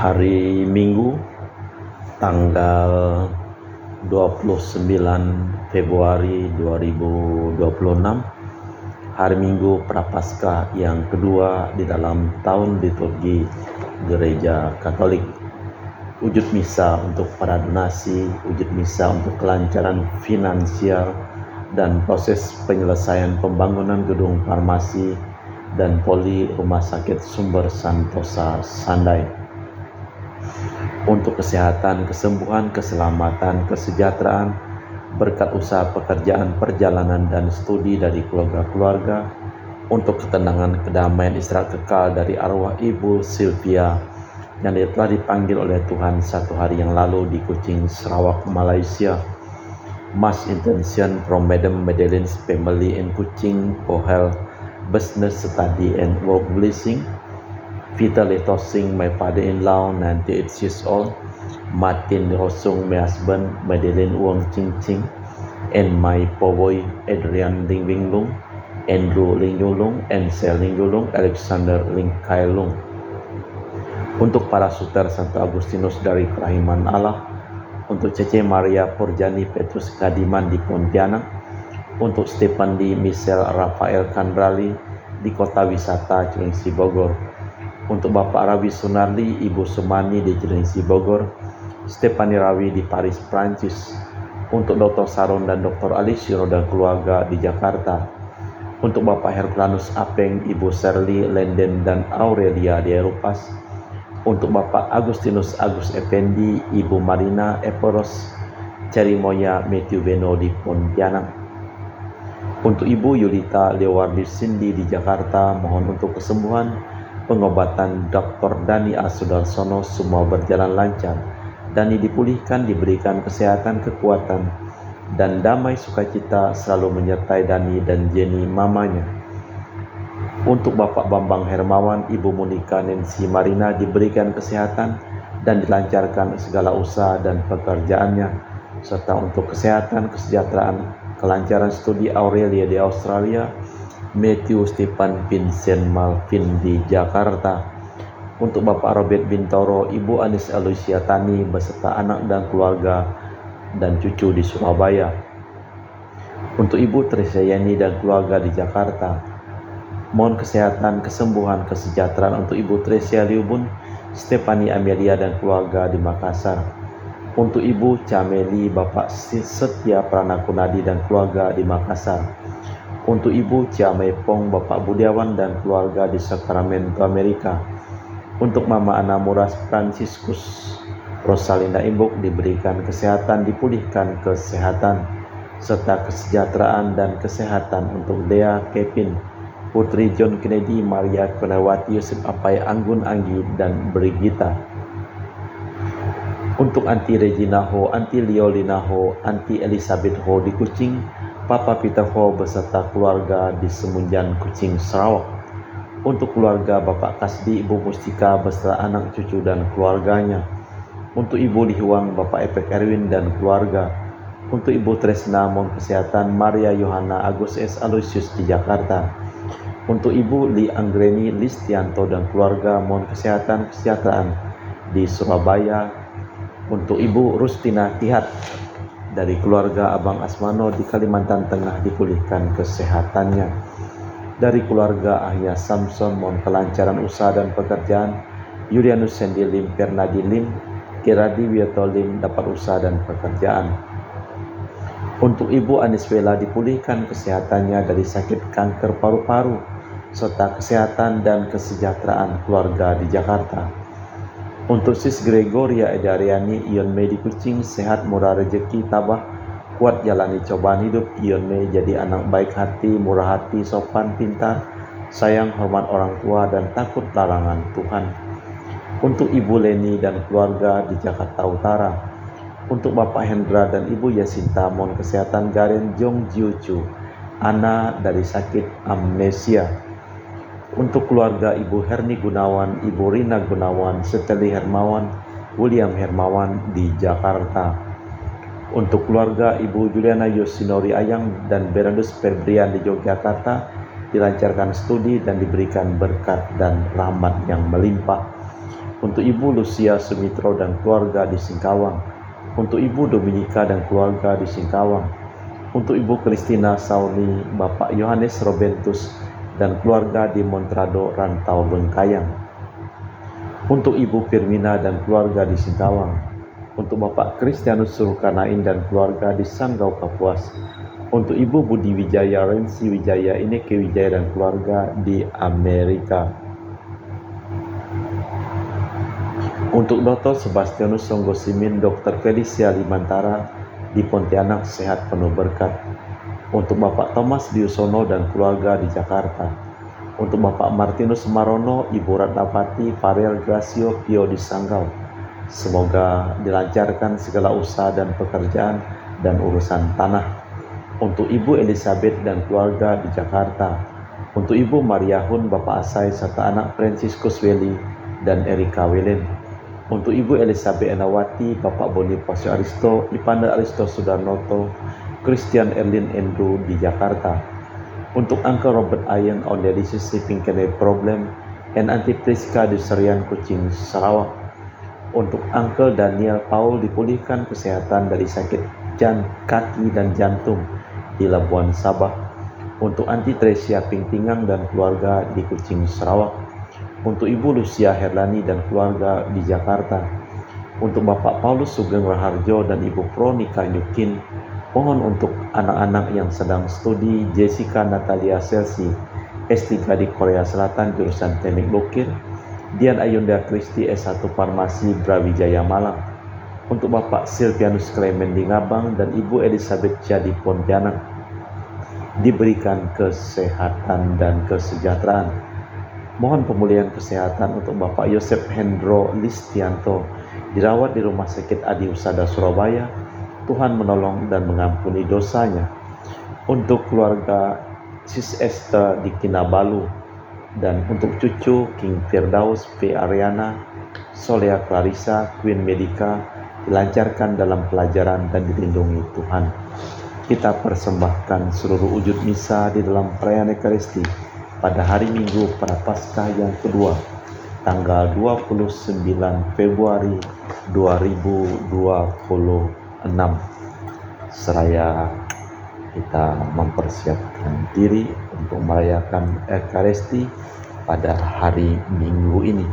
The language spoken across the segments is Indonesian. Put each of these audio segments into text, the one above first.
Hari Minggu tanggal 29 Februari 2026, hari Minggu Prapaskah yang kedua di dalam tahun liturgi Gereja Katolik. Wujud misa untuk para donasi, wujud misa untuk kelancaran finansial dan proses penyelesaian pembangunan gedung farmasi dan poli Rumah Sakit Sumber Santosa Sandai. Untuk kesehatan, kesembuhan, keselamatan, kesejahteraan, berkat usaha pekerjaan, perjalanan, dan studi dari keluarga-keluarga, untuk ketenangan, kedamaian, istirahat kekal dari arwah Ibu Sylvia yang telah dipanggil oleh Tuhan satu hari yang lalu di Kuching, Sarawak, Malaysia. Mass intention from Madam Madeline's family in Kuching for health, business, study, and work blessing. Vitally tossing my father-in-law 98 years old, Martin Rosung, my husband, Madeline Wong Ching Ching, and my boy Adrian Ling Wing Lung, Andrew Ling Yulung, and Sel Ling Yulung, Alexander Ling Kai Lung. Untuk para suter Santo Agustinus dari Kerahiman Allah, untuk Cece Maria Purjani Petrus Kadiman di Pontianak, untuk Stefan di Michelle Rafael Kandrali di Kota Wisata Cilengsi Bogor, untuk Bapak Rawi Sunardi, Ibu Sumani di Cilengsi Bogor, Stefani Rawi di Paris, Prancis, untuk Dr. Saron dan Dr. Alisiro dan keluarga di Jakarta, untuk Bapak Herculanus Apeng, Ibu Shirley Lenden dan Aurelia di Eropas, untuk Bapak Agustinus Agus Effendi, Ibu Marina Eporos, Cerimoya Matthew Beno di Pontianak, untuk Ibu Yulita Lewardi Cindy di Jakarta, mohon untuk kesembuhan, pengobatan Dr. Dani A. Sudarsono semua berjalan lancar. Dani dipulihkan, diberikan kesehatan, kekuatan, dan damai sukacita selalu menyertai Dani dan Jenny mamanya. Untuk Bapak Bambang Hermawan, Ibu Monika Nancy Marina diberikan kesehatan dan dilancarkan segala usaha dan pekerjaannya, serta untuk kesehatan, kesejahteraan, kelancaran studi Aurelia di Australia, Matthew Stephen Vincent Malvin di Jakarta. Untuk Bapak Robert Bintoro, Ibu Anis Alusia Tani beserta anak dan keluarga dan cucu di Surabaya. Untuk Ibu Teresa Yani dan keluarga di Jakarta, mohon kesehatan, kesembuhan, kesejahteraan untuk Ibu Tresia Liubun, Stefani Amelia dan keluarga di Makassar. Untuk Ibu Cameli, Bapak Setia Pranakunadi dan keluarga di Makassar. Untuk Ibu Ciamepong, Bapak Budiawan dan keluarga di Sacramento, Amerika. Untuk Mama Ana Muras Franciscus Rosalinda Imbok diberikan kesehatan, dipulihkan kesehatan, serta kesejahteraan dan kesehatan untuk Dea Kevin, Putri John Kennedy, Maria Kelewati, Yusuf Apai, Anggun Anggi, dan Brigita. Untuk Anti Regina Ho, Anti Liolina Ho, Anti Elizabeth Ho di Kuching, Papa Peter Ho beserta keluarga di Semunjan, Kuching, Sarawak. Untuk keluarga Bapak Kasdi, Ibu Mustika beserta anak cucu dan keluarganya. Untuk Ibu Lihuang, Bapak Epek Erwin dan keluarga. Untuk Ibu Tresna, mohon kesehatan, Maria Yohana Agus S. Aloysius di Jakarta. Untuk Ibu Li Anggreni Listianto dan keluarga, mohon kesehatan, kesejahteraan di Surabaya. Untuk Ibu Rustina Tihat dari keluarga Abang Asmano di Kalimantan Tengah dipulihkan kesehatannya. Dari keluarga Ahya Samson, mohon kelancaran usaha dan pekerjaan. Yulianus Sendi Lim, Pernadi Lim, Kiradi Wiyoto Lim dapat usaha dan pekerjaan. Untuk Ibu Aniswela dipulihkan kesehatannya dari sakit kanker paru-paru, serta kesehatan dan kesejahteraan keluarga di Jakarta. Untuk Sis Gregoria Edariani, Ion Mei di Kuching, sehat, murah rezeki, tabah, kuat jalani cobaan hidup. Ion Mei jadi anak baik hati, murah hati, sopan, pintar, sayang, hormat orang tua, dan takut larangan Tuhan. Untuk Ibu Leni dan keluarga di Jakarta Utara. Untuk Bapak Hendra dan Ibu Yasinta, mohon kesehatan Garen Jong Jiucu, Ana dari sakit amnesia. Untuk keluarga Ibu Herni Gunawan, Ibu Rina Gunawan, Seteli Hermawan, William Hermawan di Jakarta. Untuk keluarga Ibu Juliana Yosinori Ayang dan Berandus Febrian di Yogyakarta, dilancarkan studi dan diberikan berkat dan rahmat yang melimpah. untuk Ibu Lucia Sumitro dan keluarga di Singkawang, untuk Ibu Dominika dan keluarga di Singkawang, untuk Ibu Christina Sauni, Bapak Yohanes Robentus dan keluarga di Montrado, Rantau Bengkayang, untuk Ibu Firmina dan keluarga di Singkawang, untuk Bapak Kristianus Surukanain dan keluarga di Sanggau Kapuas, untuk Ibu Budi Wijaya, Rensi Wijaya, Ineke Wijaya dan keluarga di Amerika, untuk Dr. Sebastianus Songgosimin, Dr. Felicia Limantara di Pontianak, sehat penuh berkat, untuk Bapak Thomas Diusono dan keluarga di Jakarta, untuk Bapak Martinus Marono, Ibu Ratnapati, Farel Gracio Pio di Sanggau, semoga dilancarkan segala usaha dan pekerjaan dan urusan tanah, untuk Ibu Elizabeth dan keluarga di Jakarta, untuk Ibu Maria Hun, Bapak Asai serta anak Franciscus Welly dan Erika Welen, untuk Ibu Elizabeth Enawati, Bapak Bonifacio Aristo, Ipanda Aristo Sudarnoto, Christian Erlin Andrew di Jakarta, untuk Uncle Robert Ayen on the Relationship Kene Problem and Auntie Priska di Serian Kucing, Sarawak, untuk Uncle Daniel Paul dipulihkan kesehatan dari sakit kaki dan jantung di Labuan Sabah, untuk Auntie Tresia Pingtingang dan keluarga di Kucing, Sarawak, untuk Ibu Lucia Herlani dan keluarga di Jakarta, untuk Bapak Paulus Sugeng Raharjo dan Ibu Veronica Nyukin. Mohon untuk anak-anak yang sedang studi, Jessica Natalia Selsi, S3 di Korea Selatan jurusan Teknik Lukir, Dian Ayunda Kristi S1 Farmasi Brawijaya Malang, untuk Bapak Silvianus Clement di Ngabang dan Ibu Elizabeth Chia di Pontianak, diberikan kesehatan dan kesejahteraan. Mohon pemulihan kesehatan untuk Bapak Yosef Hendro Listianto, dirawat di Rumah Sakit Adi Husada Surabaya. Tuhan menolong dan mengampuni dosanya. Untuk keluarga Sis Esther di Kinabalu, dan untuk cucu King Firdaus P. Ariana, Solea Clarissa, Queen Medica, dilancarkan dalam pelajaran dan dilindungi Tuhan. Kita persembahkan seluruh wujud misa di dalam perayaan Ekaristi pada hari Minggu Prapaskah yang kedua, tanggal 29 Februari 2026. Seraya kita mempersiapkan diri untuk merayakan Ekaristi pada hari Minggu ini.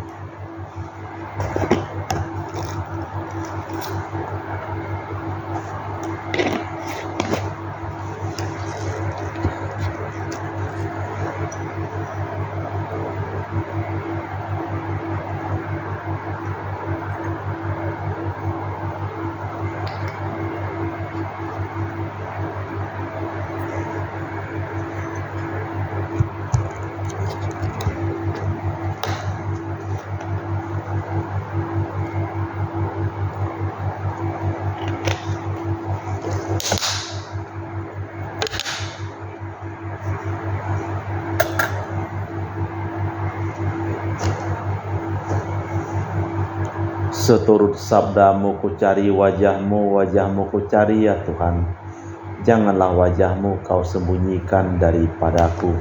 Seturut sabdamu ku cari wajahmu, wajahmu ku cari ya Tuhan. Janganlah wajahmu kau sembunyikan daripadaku.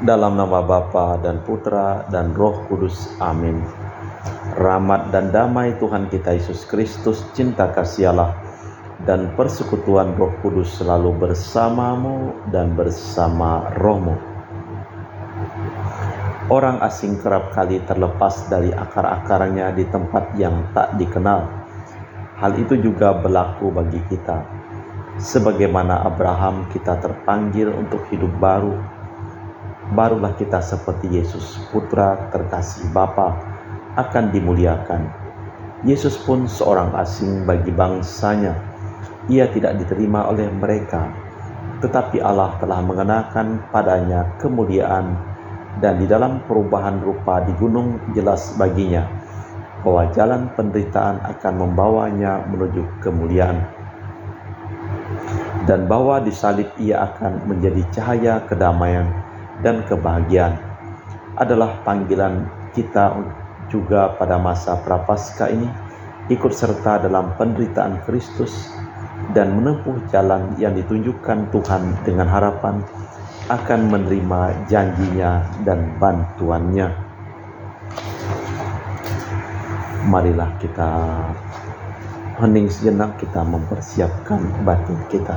Dalam nama Bapa dan Putra dan Roh Kudus. Amin. Rahmat dan damai Tuhan kita Yesus Kristus, cinta kasih Allah, dan persekutuan Roh Kudus selalu bersamamu dan bersama rohmu. Orang asing kerap kali terlepas dari akar-akarnya di tempat yang tak dikenal. Hal itu juga berlaku bagi kita. Sebagaimana Abraham, kita terpanggil untuk hidup baru. Barulah kita seperti Yesus, Putra terkasih Bapa, akan dimuliakan. Yesus pun seorang asing bagi bangsanya. Ia tidak diterima oleh mereka, tetapi Allah telah mengenakan padanya kemuliaan, dan di dalam perubahan rupa di gunung jelas baginya bahwa jalan penderitaan akan membawanya menuju kemuliaan, dan bahwa di salib ia akan menjadi cahaya kedamaian dan kebahagiaan. Adalah panggilan kita juga pada masa Prapaskah ini, ikut serta dalam penderitaan Kristus dan menempuh jalan yang ditunjukkan Tuhan dengan harapan akan menerima janjinya dan bantuannya. Marilah kita hening sejenak, kita mempersiapkan batin kita.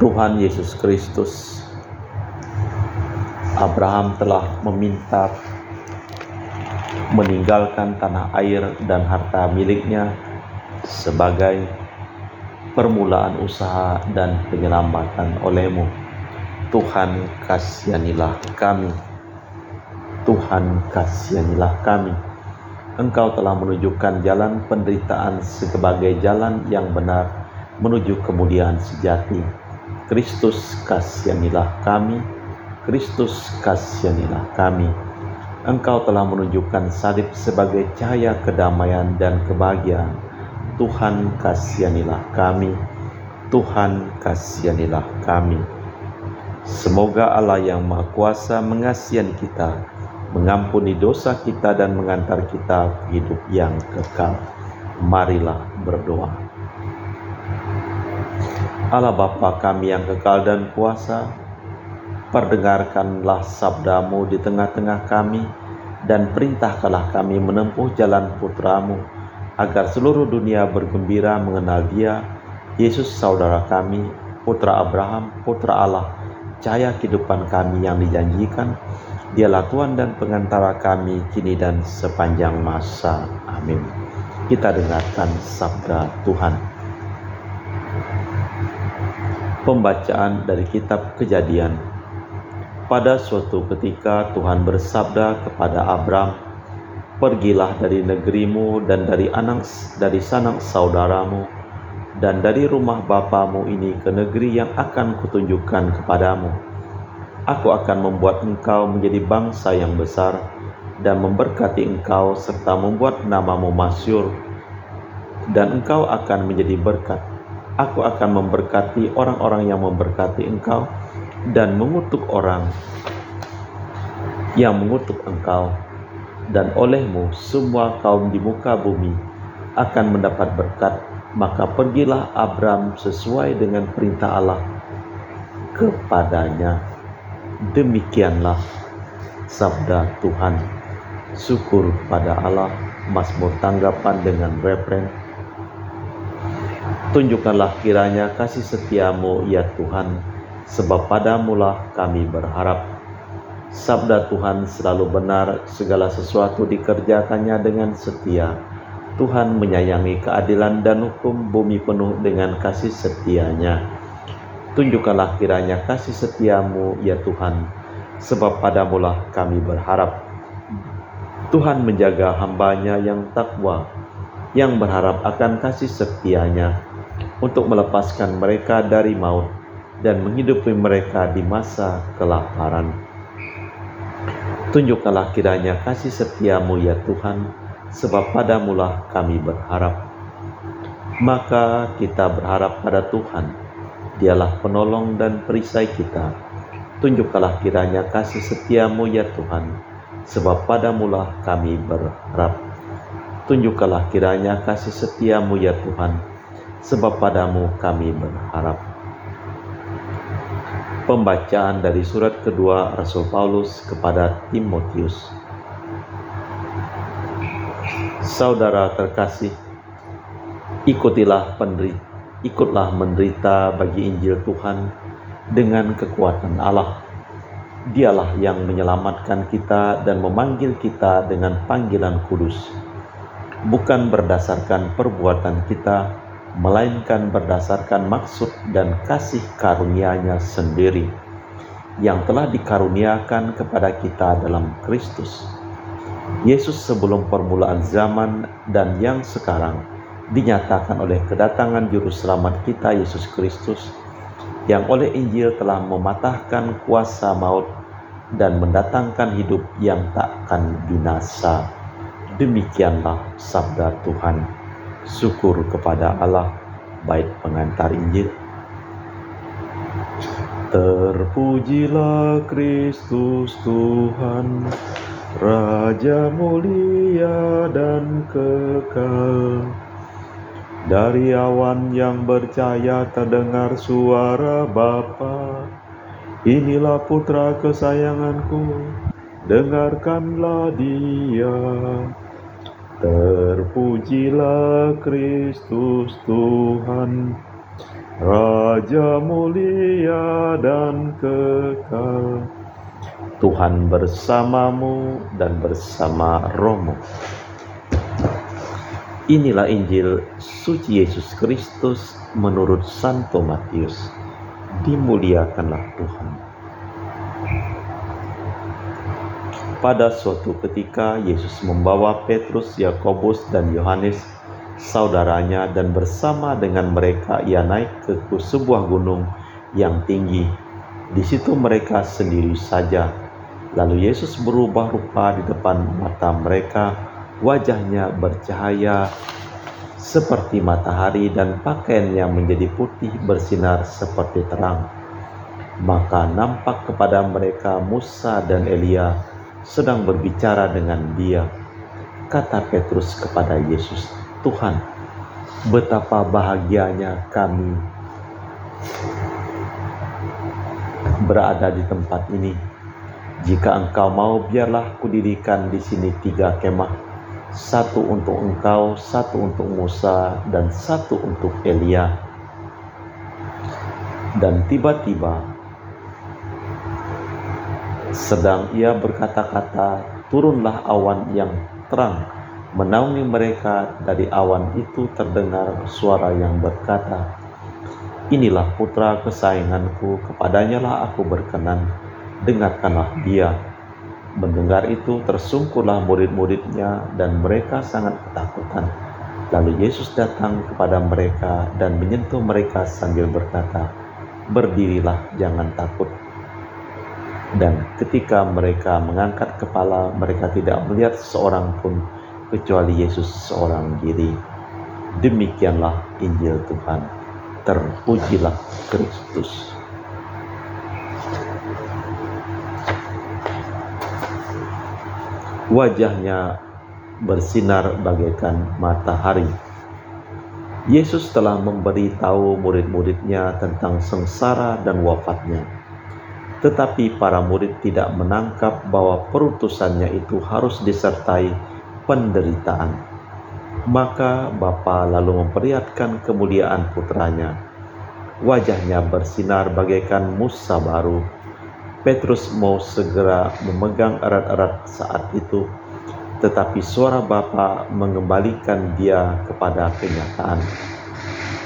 Tuhan Yesus Kristus, Abraham telah meminta meninggalkan tanah air dan harta miliknya sebagai permulaan usaha dan penyelamatan oleh-Mu. Tuhan, kasihanilah kami. Tuhan, kasihanilah kami. Engkau telah menunjukkan jalan penderitaan sebagai jalan yang benar menuju kemuliaan sejati. Kristus, kasihanilah kami. Kristus, kasihanilah kami. Engkau telah menunjukkan salib sebagai cahaya kedamaian dan kebahagiaan. Tuhan, kasihanilah kami. Tuhan, kasihanilah kami. Semoga Allah yang Maha Kuasa mengasihani kita, mengampuni dosa kita dan mengantar kita ke hidup yang kekal. Marilah berdoa. Allah Bapa kami yang kekal dan kuasa, perdengarkanlah sabda-Mu di tengah-tengah kami, dan perintahkanlah kami menempuh jalan Putra-Mu, agar seluruh dunia bergembira mengenal Dia, Yesus saudara kami, Putra Abraham, Putra Allah, cahaya kehidupan kami yang dijanjikan. Dialah Tuhan dan pengantara kami kini dan sepanjang masa. Amin. Kita dengarkan sabda Tuhan. Pembacaan dari kitab Kejadian. Pada suatu ketika Tuhan bersabda kepada Abram, "Pergilah dari negerimu dan dari sanak saudaramu dan dari rumah bapamu ini ke negeri yang akan kutunjukkan kepadamu. Aku akan membuat engkau menjadi bangsa yang besar dan memberkati engkau serta membuat namamu masyhur, dan engkau akan menjadi berkat. Aku akan memberkati orang-orang yang memberkati engkau dan mengutuk orang yang mengutuk engkau, dan olehmu semua kaum di muka bumi akan mendapat berkat." Maka pergilah Abram sesuai dengan perintah Allah kepadanya. Demikianlah sabda Tuhan. Syukur pada Allah. Mazmur tanggapan dengan refren. Tunjukkanlah kiranya kasih setia-Mu ya Tuhan, sebab padamulah kami berharap. Sabda Tuhan selalu benar, segala sesuatu dikerjakannya dengan setia. Tuhan menyayangi keadilan dan hukum, bumi penuh dengan kasih setia-Nya. Tunjukkanlah kiranya kasih setia-Mu ya Tuhan, sebab padamulah kami berharap. Tuhan menjaga hamba-Nya yang takwa, yang berharap akan kasih setia-Nya, untuk melepaskan mereka dari maut dan menghidupi mereka di masa kelaparan. Tunjukkanlah kiranya kasih setia-Mu ya Tuhan, sebab padamulah kami berharap. Maka kita berharap pada Tuhan, Dialah penolong dan perisai kita. Tunjukkanlah kiranya kasih setia-Mu ya Tuhan, sebab padamulah kami berharap. Tunjukkanlah kiranya kasih setia-Mu ya Tuhan, sebab padamu kami berharap. Pembacaan dari surat kedua Rasul Paulus kepada Timotius. Saudara terkasih, ikutlah menderita bagi Injil Tuhan dengan kekuatan Allah. Dialah yang menyelamatkan kita dan memanggil kita dengan panggilan kudus, bukan berdasarkan perbuatan kita, melainkan berdasarkan maksud dan kasih karunia-Nya sendiri, yang telah dikaruniakan kepada kita dalam Kristus Yesus sebelum permulaan zaman dan yang sekarang dinyatakan oleh kedatangan Juru Selamat kita Yesus Kristus, yang oleh Injil telah mematahkan kuasa maut dan mendatangkan hidup yang takkan binasa. Demikianlah sabda Tuhan. Syukur kepada Allah. Bait pengantar Injil. Terpujilah Kristus Tuhan, Raja mulia dan kekal. Dari awan yang bercahaya terdengar suara Bapa, "Inilah putra kesayanganku, dengarkanlah Dia. Terpujilah Kristus Tuhan, Raja mulia dan kekal. Tuhan bersamamu dan bersama rohmu. Inilah Injil suci Yesus Kristus menurut Santo Matius. Dimuliakanlah Tuhan. Pada suatu ketika Yesus membawa Petrus, Yakobus, dan Yohanes, saudaranya, dan bersama dengan mereka ia naik ke sebuah gunung yang tinggi. Di situ mereka sendiri saja. Lalu Yesus berubah rupa di depan mata mereka, wajahnya bercahaya seperti matahari dan pakaiannya menjadi putih bersinar seperti terang. Maka nampak kepada mereka Musa dan Elia sedang berbicara dengan Dia. Kata Petrus kepada Yesus, "Tuhan, betapa bahagianya kami berada di tempat ini. Jika Engkau mau, biarlah kudirikan di sini 3 kemah, satu untuk Engkau, satu untuk Musa, dan satu untuk Elia." Dan tiba-tiba sedang ia berkata-kata, turunlah awan yang terang menaungi mereka. Dari awan itu terdengar suara yang berkata, "Inilah putra kesayanganku, kepadanya lah aku berkenan, dengarkanlah Dia." Mendengar itu tersungkurlah murid-muridnya dan mereka sangat ketakutan. Lalu Yesus datang kepada mereka dan menyentuh mereka sambil berkata, "Berdirilah, jangan takut." Dan ketika mereka mengangkat kepala, mereka tidak melihat seorang pun kecuali Yesus seorang diri. Demikianlah Injil Tuhan. Terpujilah Kristus. Wajahnya bersinar bagaikan matahari. Yesus telah memberitahu murid-muridnya tentang sengsara dan wafatnya. Tetapi para murid tidak menangkap bahwa perutusannya itu harus disertai penderitaan. Maka Bapa lalu memperlihatkan kemuliaan putranya. Wajahnya bersinar bagaikan Musa baru. Petrus mau segera memegang erat-erat saat itu, tetapi suara Bapa mengembalikan dia kepada kenyataan.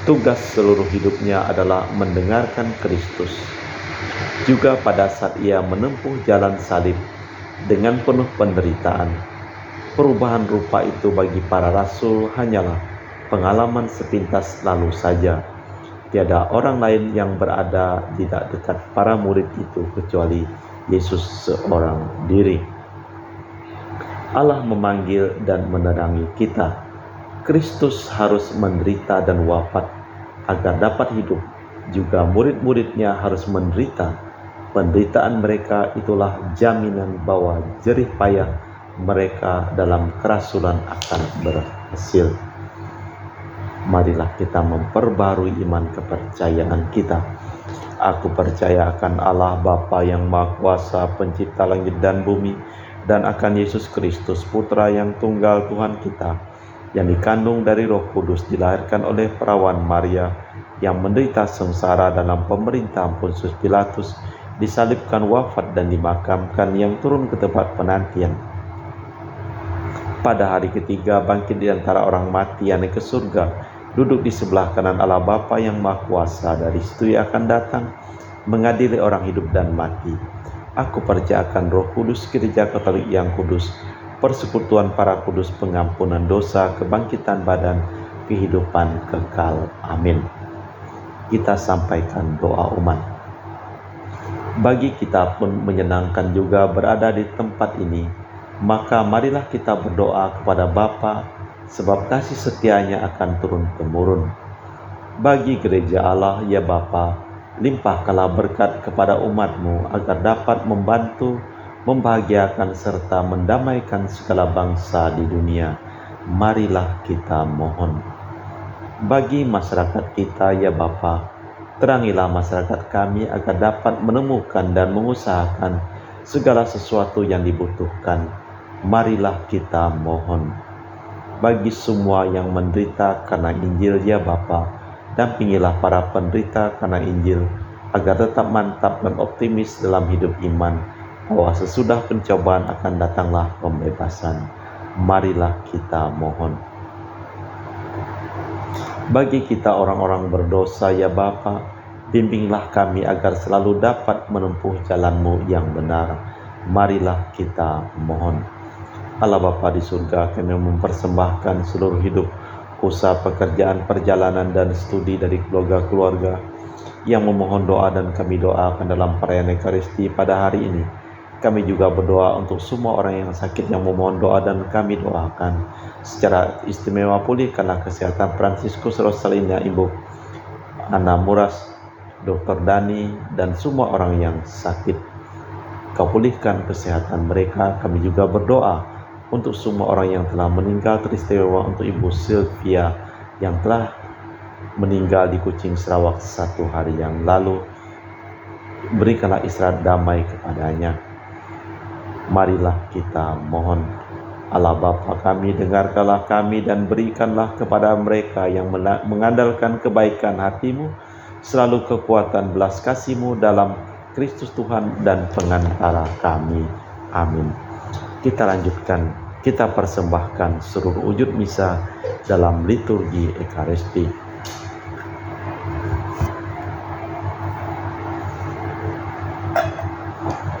Tugas seluruh hidupnya adalah mendengarkan Kristus. Juga pada saat ia menempuh jalan salib dengan penuh penderitaan, perubahan rupa itu bagi para rasul hanyalah pengalaman sepintas lalu saja. Tiada orang lain yang berada di dekat para murid itu kecuali Yesus seorang diri. Allah memanggil dan menerangi kita. Kristus harus menderita dan wafat agar dapat hidup. Juga murid-muridnya harus menderita. Penderitaan mereka itulah jaminan bahwa jerih payah mereka dalam kerasulan akan berhasil. Marilah kita memperbarui iman kepercayaan kita. Aku percaya akan Allah Bapa yang Maha Kuasa, pencipta langit dan bumi, dan akan Yesus Kristus, Putra yang tunggal Tuhan kita, yang dikandung dari Roh Kudus, dilahirkan oleh perawan Maria, yang menderita sengsara dalam pemerintahan Pontius Pilatus, disalibkan, wafat, dan dimakamkan, yang turun ke tempat penantian. Pada hari ketiga bangkit di antara orang mati, yang naik ke surga, duduk di sebelah kanan Allah Bapa yang Maha Kuasa. Dari situ ia akan datang mengadili orang hidup dan mati. Aku percaya akan Roh Kudus, Gereja Katolik yang kudus, persekutuan para kudus, pengampunan dosa, kebangkitan badan, kehidupan kekal. Amin. Kita sampaikan doa umat. Bagi kita pun menyenangkan juga berada di tempat ini, maka marilah kita berdoa kepada Bapa, sebab kasih setianya akan turun-temurun. Bagi gereja Allah, ya Bapa, limpahkanlah berkat kepada umat-Mu agar dapat membantu, membahagiakan serta mendamaikan segala bangsa di dunia. Marilah kita mohon. Bagi masyarakat kita, ya Bapa, terangilah masyarakat kami agar dapat menemukan dan mengusahakan segala sesuatu yang dibutuhkan. Marilah kita mohon. Bagi semua yang menderita karena Injil, ya Bapa, dampingilah para penderita karena Injil, agar tetap mantap dan optimis dalam hidup iman, bahwa sesudah pencobaan akan datanglah pembebasan. Marilah kita mohon. Bagi kita orang-orang berdosa, ya Bapa, bimbinglah kami agar selalu dapat menempuh jalan-Mu yang benar. Marilah kita mohon. Allah Bapa di surga, kami mempersembahkan seluruh hidup, usaha, pekerjaan, perjalanan, dan studi dari keluarga-keluarga yang memohon doa, dan kami doakan dalam perayaan Ekaristi pada hari ini. Kami juga berdoa untuk semua orang yang sakit yang memohon doa, dan kami doakan secara istimewa pulih karena kesehatan Fransiskus Rosalina, Ibu Ana Muras, Dr. Dani, dan semua orang yang sakit. Kau pulihkan kesehatan mereka. Kami juga berdoa untuk semua orang yang telah meninggal, teristimewa untuk Ibu Sylvia yang telah meninggal di Kucing Sarawak 1 hari yang lalu. Berikanlah istirahat damai kepadanya. Marilah kita mohon. Allah Bapa kami, dengarkanlah kami dan berikanlah kepada mereka yang mengandalkan kebaikan hati-Mu selalu kekuatan belas kasih-Mu dalam Kristus Tuhan dan pengantara kami. Amin. Kita lanjutkan, kita persembahkan seluruh wujud misa dalam liturgi Ekaristi.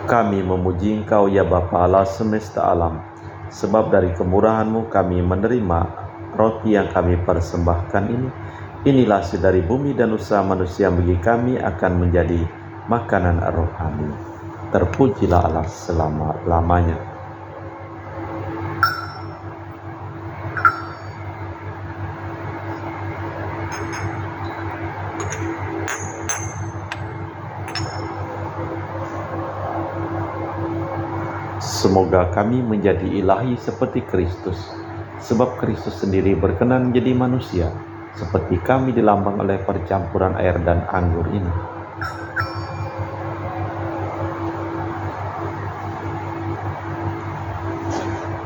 Kami memuji Engkau, ya Bapa Allah semesta alam, sebab dari kemurahan-Mu kami menerima roti yang kami persembahkan ini. Inilah hasil dari bumi dan usaha manusia bagi kami akan menjadi makanan rohani. Terpujilah Allah selama-lamanya. Semoga kami menjadi ilahi seperti Kristus, sebab Kristus sendiri berkenan menjadi manusia, seperti kami dilambang oleh percampuran air dan anggur ini.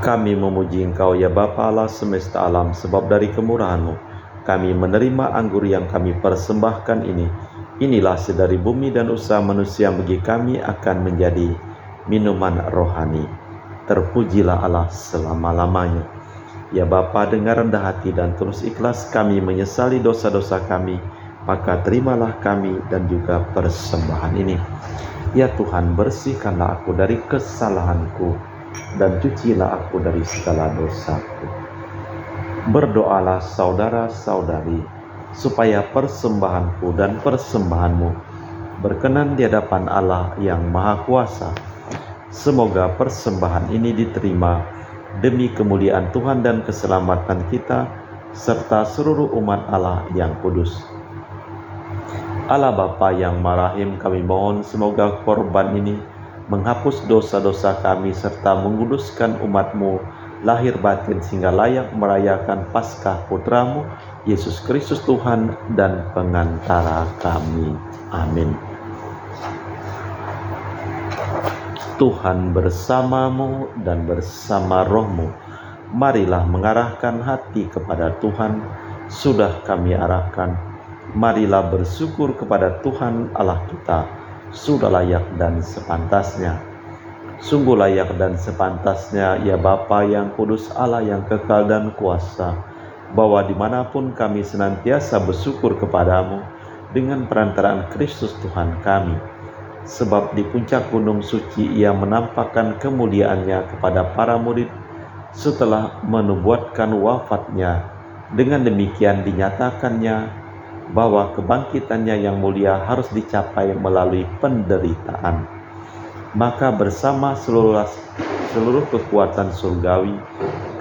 Kami memuji Engkau, ya Bapa Allah semesta alam, sebab dari kemurahan-Mu kami menerima anggur yang kami persembahkan ini. Inilah hasil dari bumi dan usaha manusia bagi kami akan menjadi minuman rohani. Terpujilah Allah selama-lamanya. Ya Bapa, dengar rendah hati dan terus ikhlas kami menyesali dosa-dosa kami, maka terimalah kami dan juga persembahan ini. Ya Tuhan, bersihkanlah aku dari kesalahanku dan cucilah aku dari segala dosaku. Berdoalah saudara-saudari, supaya persembahanku dan persembahanmu berkenan di hadapan Allah yang Maha Kuasa. Semoga persembahan ini diterima demi kemuliaan Tuhan dan keselamatan kita, serta seluruh umat Allah yang kudus. Allah Bapa yang Maha Rahim, kami mohon semoga korban ini menghapus dosa-dosa kami serta menguduskan umat-Mu lahir batin sehingga layak merayakan Paskah Putra-Mu, Yesus Kristus Tuhan dan pengantara kami. Amin. Tuhan bersamamu dan bersama rohmu. Marilah mengarahkan hati kepada Tuhan. Sudah kami arahkan. Marilah bersyukur kepada Tuhan Allah kita. Sudah layak dan sepantasnya. Sungguh layak dan sepantasnya, ya Bapa yang kudus, Allah yang kekal dan kuasa, bahwa dimanapun kami senantiasa bersyukur kepadamu dengan perantaraan Kristus Tuhan kami. Sebab di puncak gunung suci Ia menampakkan kemuliaannya kepada para murid setelah menubuatkan wafatnya. Dengan demikian dinyatakannya bahwa kebangkitannya yang mulia harus dicapai melalui penderitaan. Maka bersama seluruh kekuatan surgawi,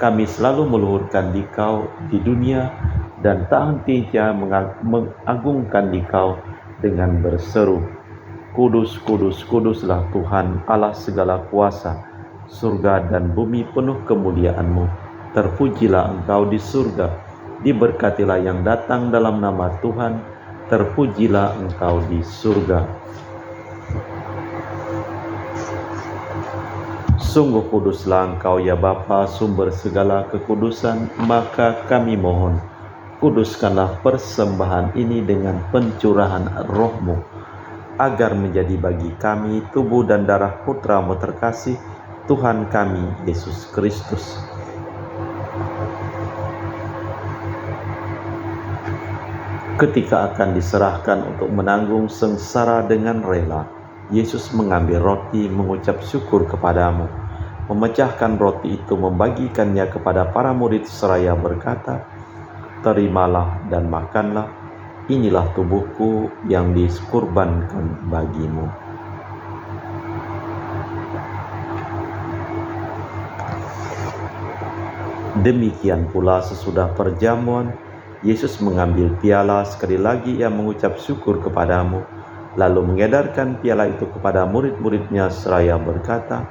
kami selalu meluhurkan Dikau di dunia dan tak henti-hentinya mengagungkan Dikau dengan berseru, Kudus, kudus, kuduslah Tuhan Allah segala kuasa, surga dan bumi penuh kemuliaan-Mu. Terpujilah Engkau di surga, diberkatilah yang datang dalam nama Tuhan, terpujilah Engkau di surga. Sungguh kuduslah Engkau ya Bapa, sumber segala kekudusan, maka kami mohon, kuduskanlah persembahan ini dengan pencurahan Roh-Mu, agar menjadi bagi kami tubuh dan darah Putra-Mu terkasih, Tuhan kami Yesus Kristus. Ketika akan diserahkan untuk menanggung sengsara dengan rela, Yesus mengambil roti, mengucap syukur kepadamu, memecahkan roti itu, membagikannya kepada para murid seraya berkata, "Terimalah dan makanlah, inilah tubuhku yang dikurbankan bagimu." Demikian pula sesudah perjamuan, Yesus mengambil piala, sekali lagi ia mengucap syukur kepadamu, lalu mengedarkan piala itu kepada murid-muridnya seraya berkata,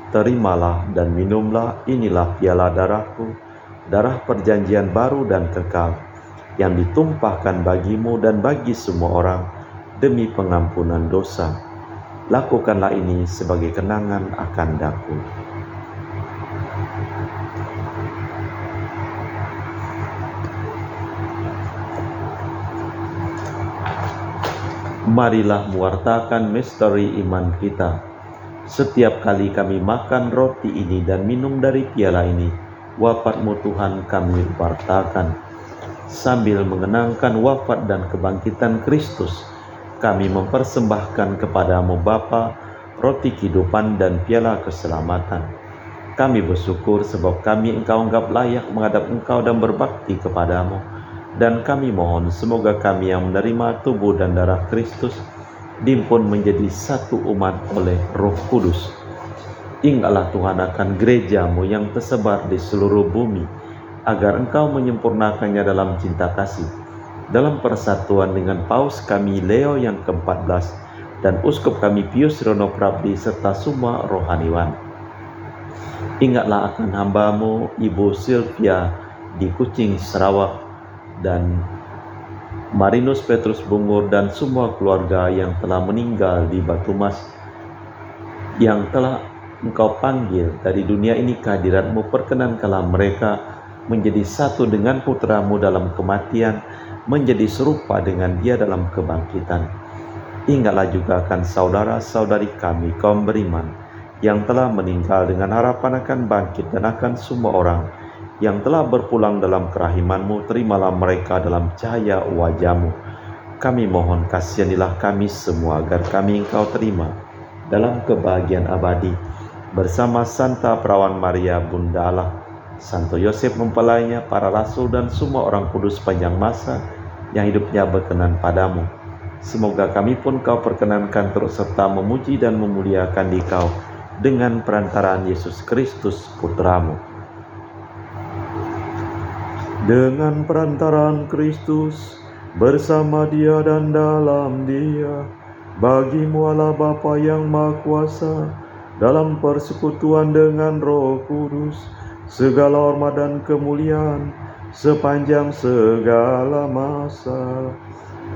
"Terimalah dan minumlah, inilah piala darahku, darah perjanjian baru dan kekal, yang ditumpahkan bagimu dan bagi semua orang demi pengampunan dosa. Lakukanlah ini sebagai kenangan akan daku." Marilah mewartakan misteri iman kita. Setiap kali kami makan roti ini dan minum dari piala ini, wafat-Mu Tuhan kami wartakan. Sambil mengenangkan wafat dan kebangkitan Kristus, kami mempersembahkan kepadamu Bapa, roti kehidupan dan piala keselamatan. Kami bersyukur sebab kami Engkau anggap layak menghadap Engkau dan berbakti kepadamu. Dan kami mohon semoga kami yang menerima tubuh dan darah Kristus dihimpun menjadi satu umat oleh Roh Kudus. Ingatlah Tuhan akan gereja-Mu yang tersebar di seluruh bumi, agar Engkau menyempurnakannya dalam cinta kasih, dalam persatuan dengan Paus kami Leo yang ke-14 dan Uskup kami Pius Rono Prabdi serta semua rohaniwan. Ingatlah akan hamba-Mu Ibu Sylvia di Kucing, Sarawak, dan Marinus Petrus Bungur dan semua keluarga yang telah meninggal di Batu Mas, yang telah Engkau panggil dari dunia ini ke hadirat-Mu. Perkenankanlah mereka menjadi satu dengan Putra-Mu dalam kematian, menjadi serupa dengan Dia dalam kebangkitan. Ingatlah juga akan saudara-saudari kami kaum beriman yang telah meninggal dengan harapan akan bangkit, dan akan semua orang yang telah berpulang dalam kerahiman-Mu. Terimalah mereka dalam cahaya wajah-Mu. Kami mohon kasihanilah kami semua, agar kami Engkau terima dalam kebahagiaan abadi bersama Santa Perawan Maria Bunda Allah, Santo Yosef mempelainya, para rasul dan semua orang kudus panjang masa yang hidupnya berkenan padamu. Semoga kami pun Kau perkenankan terus serta memuji dan memuliakan Dikau dengan perantaraan Yesus Kristus Putra-Mu. Dengan perantaraan Kristus, bersama Dia dan dalam Dia, bagi-Mu Allah Bapa yang Maha Kuasa, dalam persekutuan dengan Roh Kudus, segala hormat dan kemuliaan sepanjang segala masa.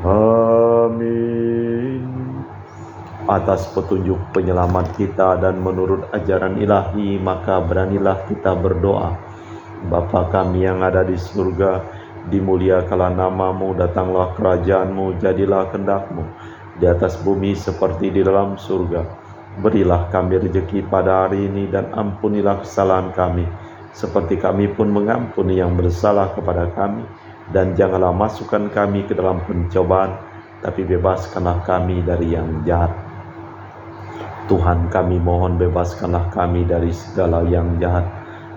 Amin. Atas petunjuk penyelamat kita dan menurut ajaran ilahi, maka beranilah kita berdoa. Bapa kami yang ada di surga, dimuliakanlah nama-Mu, datanglah kerajaan-Mu, jadilah kehendak-Mu di atas bumi seperti di dalam surga. Berilah kami rezeki pada hari ini, dan ampunilah kesalahan kami, seperti kami pun mengampuni yang bersalah kepada kami. Dan janganlah masukkan kami ke dalam pencobaan, tapi bebaskanlah kami dari yang jahat. Tuhan, kami mohon bebaskanlah kami dari segala yang jahat.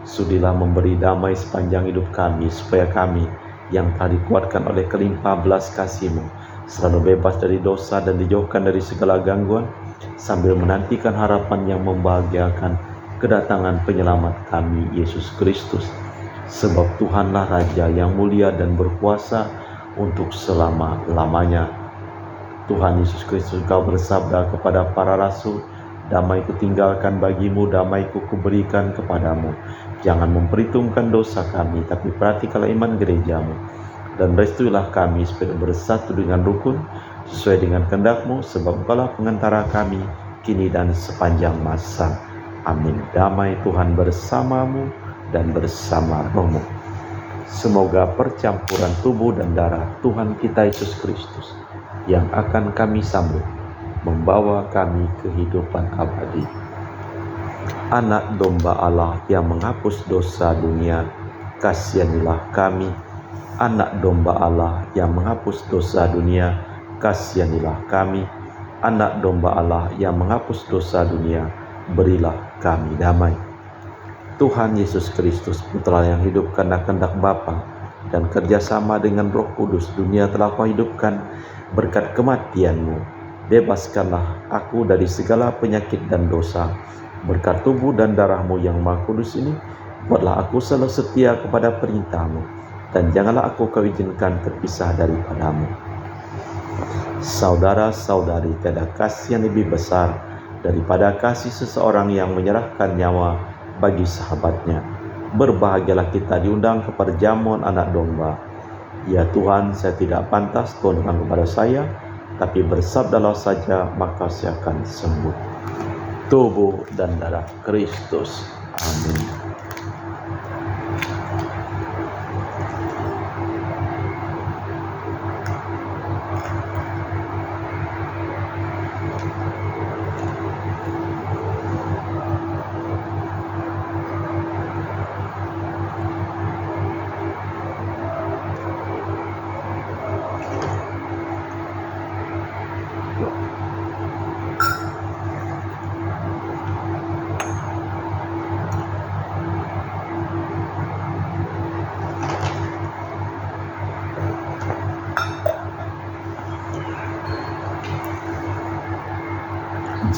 Sudilah memberi damai sepanjang hidup kami, supaya kami yang telah dikuatkan oleh kelimpah belas kasih-Mu selalu bebas dari dosa dan dijauhkan dari segala gangguan, sambil menantikan harapan yang membahagiakan kedatangan penyelamat kami, Yesus Kristus. Sebab Tuhanlah Raja yang mulia dan berkuasa untuk selama-lamanya. Tuhan Yesus Kristus, Kau bersabda kepada para rasul, "Damai kutinggalkan bagimu, damai kuberikan kepadamu. Jangan memperhitungkan dosa kami, tapi perhatikanlah iman gereja-Mu. Dan restuilah kami supaya bersatu dengan rukun, sesuai dengan kehendak-Mu, sebab Engkaulah pengantara kami, kini dan sepanjang masa. Amin. Damai Tuhan bersamamu dan bersama rohmu. Semoga percampuran tubuh dan darah Tuhan kita Yesus Kristus yang akan kami sambut membawa kami kehidupan abadi. Anak domba Allah yang menghapus dosa dunia, kasihanilah kami. Anak domba Allah yang menghapus dosa dunia, kasihanilah kami. Anak domba Allah yang menghapus dosa dunia, berilah kami damai. Tuhan Yesus Kristus, Putra yang hidup karena kehendak Bapa dan kerjasama dengan Roh Kudus, dunia telah Kau hidupkan berkat kematian-Mu. Bebaskanlah aku dari segala penyakit dan dosa. Berkat tubuh dan darah-Mu yang Maha Kudus ini, buatlah aku selalu setia kepada perintah-Mu, dan janganlah aku Kau izinkan terpisah daripada-Mu. Saudara-saudari, tiada kasih yang lebih besar daripada kasih seseorang yang menyerahkan nyawa bagi sahabatnya. Berbahagialah kita diundang ke perjamuan anak domba. Ya Tuhan, saya tidak pantas tundukkan kepada saya, tapi bersabdalah saja, maka saya akan sembuh. Tubuh dan darah Kristus. Amin.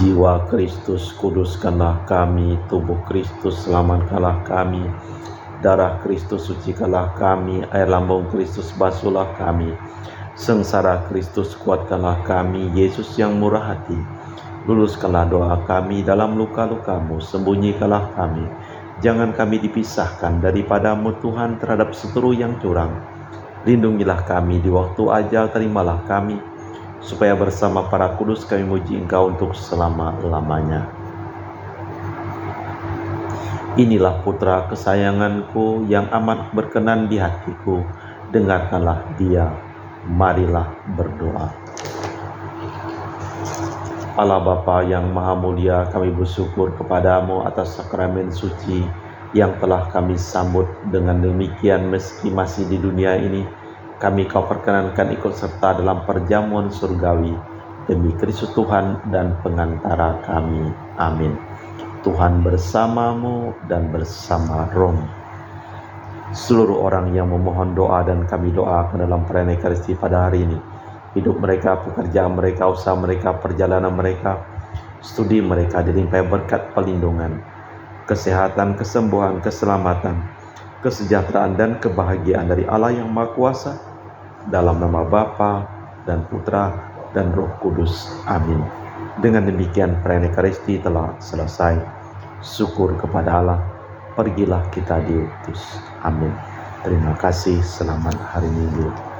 Jiwa Kristus, kuduskanlah kami. Tubuh Kristus, selamatkanlah kami. Darah Kristus, sucikanlah kami. Air lambung Kristus, basuhlah kami. Sengsara Kristus, kuatkanlah kami. Yesus yang murah hati, luluskanlah doa kami. Dalam luka-luka-Mu, sembunyikanlah kami. Jangan kami dipisahkan daripada-Mu Tuhan terhadap seteru yang curang. Lindungilah kami di waktu ajal, terimalah kami, supaya bersama para kudus kami muji Engkau untuk selama-lamanya. Inilah putra kesayanganku yang amat berkenan di hatiku. Dengarkanlah dia. Marilah berdoa. Allah Bapa yang Maha Mulia, kami bersyukur kepada-Mu atas sakramen suci yang telah kami sambut. Dengan demikian, meski masih di dunia ini, kami Kau perkenankan ikut serta dalam perjamuan surgawi demi Kristus Tuhan dan pengantara kami. Amin. Tuhan bersamamu dan bersama rohmu. Seluruh orang yang memohon doa dan kami doakan dalam perayaan Ekaristi pada hari ini, hidup mereka, pekerjaan mereka, usaha mereka, perjalanan mereka, studi mereka dilimpahi berkat pelindungan, kesehatan, kesembuhan, keselamatan, kesejahteraan dan kebahagiaan dari Allah yang Maha Kuasa, dalam nama Bapa dan Putra dan Roh Kudus. Amin. Dengan demikian perayaan Ekaristi telah selesai. Syukur kepada Allah. Pergilah kita diutus. Amin. Terima kasih. Selamat hari Minggu.